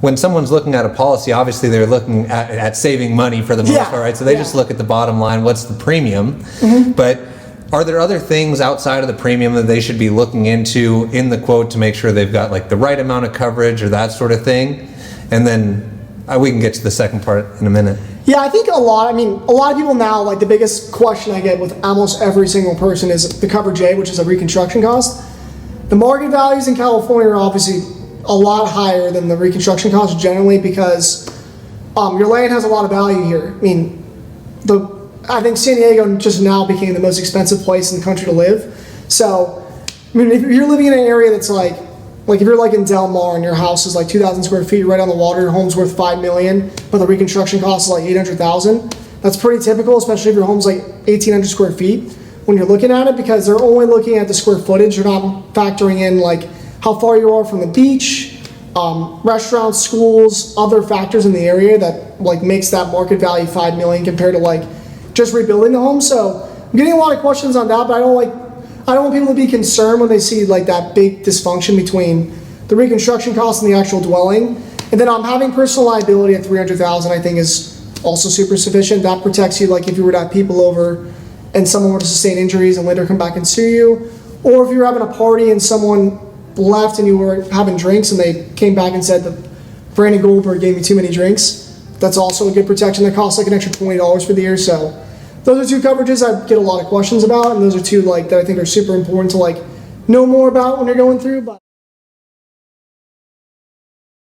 when someone's looking at a policy, obviously they're looking at saving money for the most part, right? So they just look at the bottom line, what's the premium? But are there other things outside of the premium that they should be looking into in the quote to make sure they've got like the right amount of coverage or that sort of thing? And then we can get to the second part in a minute. Yeah, I think a lot of people now, like the biggest question I get with almost every single person is the coverage A, which is a reconstruction cost. The market values in California are obviously a lot higher than the reconstruction costs generally because your land has a lot of value here. I mean, I think San Diego just now became the most expensive place in the country to live. So, I mean, if you're living in an area that's like if you're like in Del Mar and your house is like 2,000 square feet right on the water, your home's worth $5 million, but the reconstruction cost is like $800,000. That's pretty typical, especially if your home's like 1,800 square feet when you're looking at it, because they're only looking at the square footage. They're not factoring in like how far you are from the beach, restaurants, schools, other factors in the area that like makes that market value $5 million compared to like just rebuilding the home. So I'm getting a lot of questions on that, but I don't want people to be concerned when they see like that big dysfunction between the reconstruction cost and the actual dwelling. And then having personal liability at $300,000 I think is also super sufficient. That protects you like if you were to have people over and someone were to sustain injuries and later come back and sue you, or if you were having a party and someone left and you were having drinks and they came back and said that Brandon Goldberg gave me too many drinks. That's also a good protection. That costs like an extra $20 for the year. So those are two coverages I get a lot of questions about, and those are two like that I think are super important to like know more about when you're going through. But